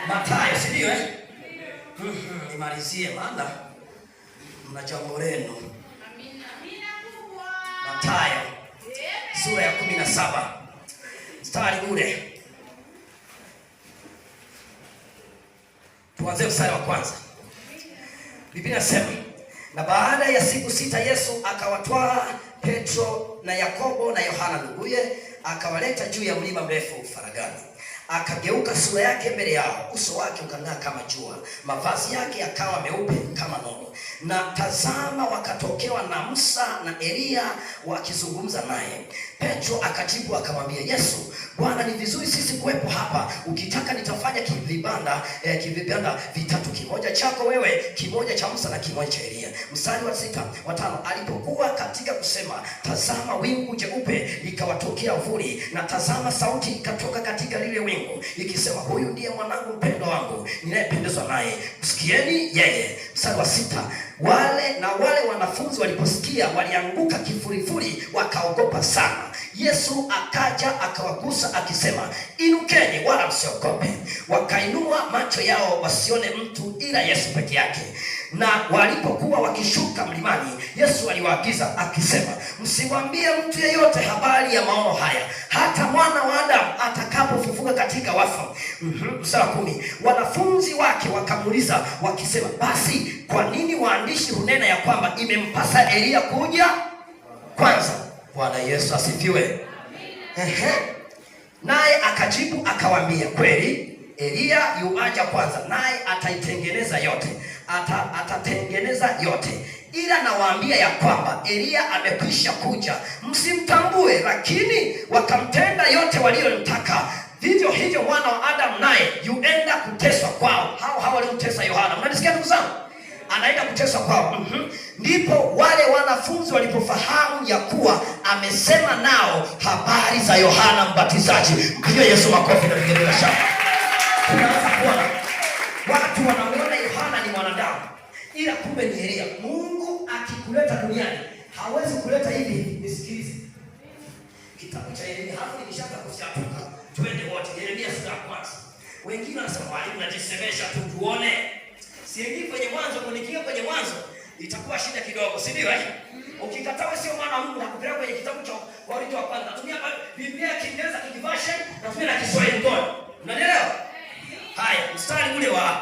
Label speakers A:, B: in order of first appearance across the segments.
A: Mathayo, si ndio Nimalizie maana mna jambo lenu. Mathayo sura ya 17 mstari ule. Tuanze mstari wa kwanza. Biblia inasema, na baada ya siku 6 Yesu akawatwaa Petro na Yakobo na Yohana nduguye, akawaleta juu ya mlima mrefu faragani. Akageuka sura yake mbele yao, uso wake ukang'aa kama jua, mavazi yake yakawa meupe kama nono. Na tazama, wakatokewa na Musa na Elia wakizungumza naye. Petro akajibu akamwambia Yesu, Bwana, ni vizuri sisi kuwepo hapa. Ukitaka nitafanya vibanda vitatu, kimoja chako wewe, kimoja cha Musa na kimoja cha Elia. Mstari wa 6 wa 5, alipokuwa katika kusema, tazama, wingu jeupe likawatokea uvuli, na tazama, sauti ikatoka katika lile wingu ikisema, huyu ndiye mwanangu mpendwa wangu ninayependezwa naye, msikieni yeye. Mstari wa 6, wale wanafunzi waliposikia walianguka kifurifuri, wakaogopa sana. Yesu akaja akawagusa akisema, inukeni wala msiogope. Wakainua macho yao wasione mtu ila Yesu peke yake. Na walipokuwa wakishuka mlimani, Yesu aliwaagiza akisema, msimwambie mtu yeyote habari ya maono haya, hata mwana wa Adamu atakapofufuka katika wafu. Mstari wa 10, wanafunzi wake wakamuuliza wakisema, basi kwa nini waandishi hunena ya kwamba imempasa Elia kuja kwanza? Bwana Yesu asifiwe. Naye akajibu akawaambia, kweli Elia yuaja kwanza, naye ataitengeneza yote, atatengeneza yote. Ila nawaambia ya kwamba Elia amekwisha kuja, msimtambue, lakini wakamtenda yote waliyomtaka. Vivyo hivyo mwana wa Adamu naye yuenda kuteswa kwao. Hao walimtesa Yohana. Mnanisikia ndugu zangu? Anaenda kuteswa kwao. Ndipo wale wanafunzi walipofahamu ya kuwa amesema nao habari za Yohana Mbatizaji. Mpigie Yesu makofi na vigelegele sana. Tunaanza kuona watu wanaona Yohana ni mwanadamu, ila kumbe ni Elia. Mungu akikuleta duniani hawezi kuleta hivi. Nisikilize. Kitabu cha Yeremia, hapo nilishaka kusiatuka. Twende wote Yeremia sura ya 1. Wengine wanasema mwalimu unajisemesha tu tuone. Siingii kwenye mwanzo, kunikia kwenye mwanzo itakuwa shida kidogo, si ndio? Ukikataa wewe sio mwana wa Mungu, nakupeleka kwenye kitabu cha Wakorintho wa kwanza. Natumia Biblia ya Kiingereza Version, natumia na Kiswahili ngono. Unanielewa? Haya, mstari ule wa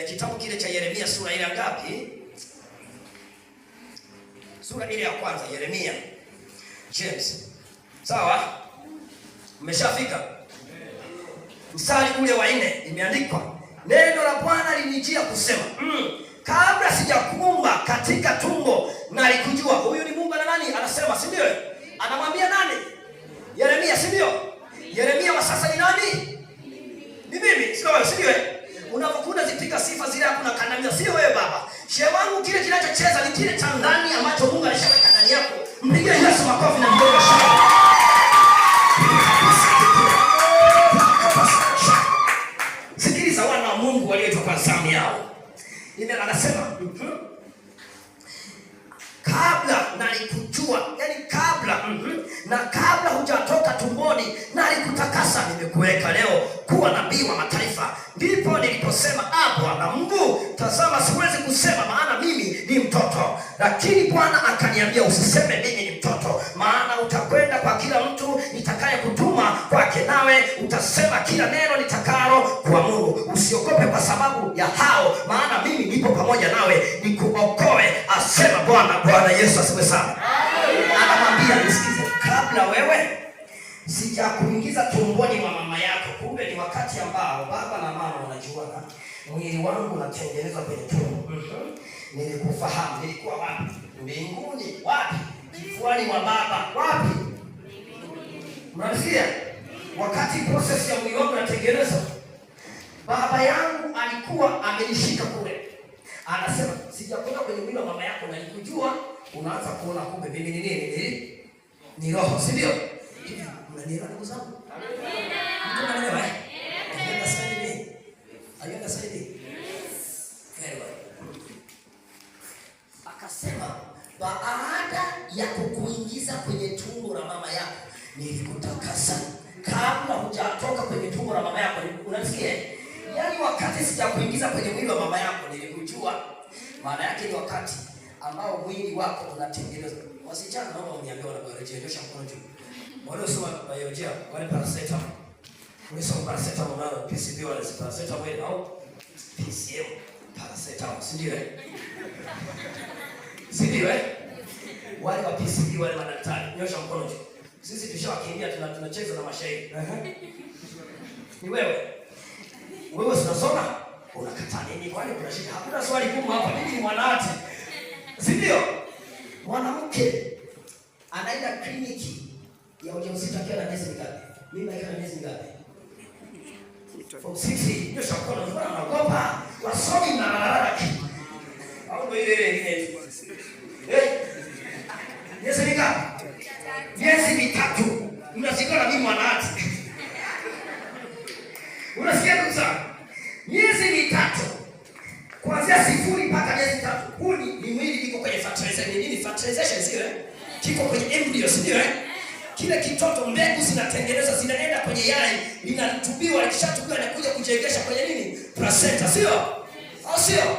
A: kitabu kile cha Yeremia sura ile ngapi? Sura ile ya kwanza Yeremia. James. Sawa? Umeshafika? Mstari ule wa 4 imeandikwa, neno la Bwana linijia kusema, kabla sijakuumba katika tumbo nalikujua. Huyu ni Mungu na nani? Anasema, si ndio? Anamwambia nani? Yeremia, si ndio? Yeremia wa sasa ni nani? Ni mimi, sio wewe, si ndio? Unapokuwa zipika sifa zile hakuna kandamiza, sio wewe baba. Shehe wangu, kile kinachocheza ni kile cha ndani ambacho Mungu alishaweka ndani yako. Mpigie Yesu makofi na vigelegele sana. Sikiliza wana wa Mungu waliotoka zamu yao. Anasema, kabla nalikujua, yani kabla na kabla hujatoka tumboni nalikutakasa, nimekuweka leo kuwa nabii wa mataifa. Ndipo niliposema, Bwana Mungu, tazama siwezi kusema maana mimi ni mtoto. Lakini Bwana akaniambia, usiseme mimi ni mtoto, maana utakwenda kwa kila mtu nitakaye kutuma kwake, nawe utasema kila neno nitakalo kuamuru. Usiogope kwa sababu ya hao, maana mimi nipo pamoja nawe nikuokoe, asema Bwana. Bwana Yesu asifiwe sana. Anamwambia, nisikize, kabla wewe sijakuingiza tumboni mwa mama yako. Kumbe ni wakati ambao baba na mama wanajua mwili wangu unatengenezwa kwenye tumbo. Nilikufahamu. Nilikuwa wapi? Mbinguni. Wapi? Kifuani mwa baba. Wapi? Mnasikia? Wakati process ya mwili wangu unatengenezwa, baba yangu alikuwa amenishika kule. Anasema, sijakwenda kwenye mwili wa mama yako na nikujua. Unaanza kuona kumbe mimi ni nini? Ni roho, si ndio? Mnanielewa ndugu zangu? Mko mnanielewa? Ayenda saidi. Ayenda saidi. Yes. Akasema, baada ya kukuingiza kwenye tumbo la mama yako nilikutakasa. Kabla hujatoka kwenye tumbo la mama yako, unasikia? wakati sijakuingiza kwenye mwili wa mama yako nilikujua. Maana yake ni wakati ambao mwili wako unatengenezwa. Wasichana naomba uniambie wana biolojia, nyosha mkono juu. Wale usoma biolojia, wale paracetamol. Unasoma paracetamol na PCB wale paracetamol au PCM paracetamol, si ndio? Si ndio? Wale wa PCB wale madaktari, nyosha mkono juu. Sisi tushawakimbia tunacheza na mashairi. Ni wewe. Wewe unasoma? Unakataa nini? Kwani kuna shida? Hakuna swali gumu hapa. Mimi ni mwanamke. Si ndio? Mwanamke anaenda kliniki ya ujauzito akiwa na miezi mingapi? Mimi akiwa na miezi mingapi? From 60. Ndio shakona mbona unaogopa? Wasomi na raraki. Au ndio ile nyingine. Miezi mingapi? Miezi mitatu. Unasikia na mimi mwanamke. Unasikia ndugu zangu? Miezi mitatu. Kuanzia sifuri mpaka miezi mitatu. Huu ni mwili iko kwenye fertilization. Nini fertilization sio? Kiko kwenye embryo sio? Kile kitoto mbegu zinatengenezwa zinaenda kwenye yai, linatubiwa, likishatubiwa inakuja kujengesha kwenye nini? Placenta sio? Au sio?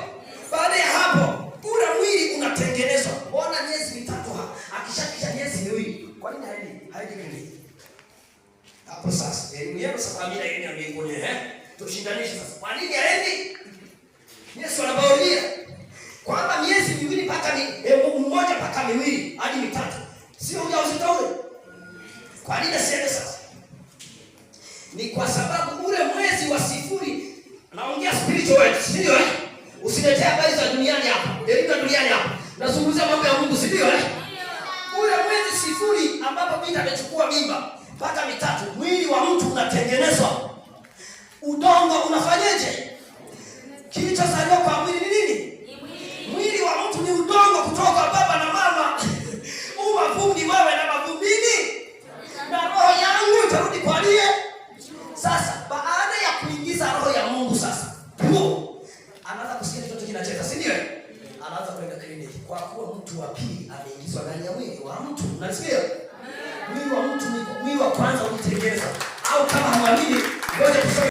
A: Baada ya hapo, ule mwili unatengenezwa. Ona miezi mitatu akishakisha miezi miwili. Kwa nini haidi nini? Hapo sasa, elimu yenu sasa mimi na yeye ni mbinguni tushindanishe sasa. Kwa nini haendi? Yesu anabaonia kwamba miezi miwili mpaka mmoja mpaka miwili hadi mitatu. Sio ujauzito ule. Kwa nini asiende sasa? Ni kwa sababu ule mwezi wa sifuri, naongea spiritual words, ndio Usiletee habari za duniani hapa. Elimu ya duniani hapa. Nazungumzia mambo ya Mungu, ndio Ule mwezi sifuri ambapo binti amechukua mimba mpaka mitatu, mwili wa mtu unatengenezwa. Udongo unafanyaje? Kilichozaliwa kwa mwili ni nini? Mwili wa mtu ni udongo kutoka baba na mama. Mavumbi wewe na mavumbini. Na roho yangu itarudi kwa aliye. Sasa baada ya kuingiza roho ya Mungu sasa, anaanza kusikia kitu kinacheza, si ndio? Anaanza kwenda kliniki kwa kuwa mtu wa pili ameingizwa ndani ya mwili wa mtu. Unasikia? Mwili wa mtu ni mwili wa kwanza ulitengenezwa. Au kama hamwamini, ngoja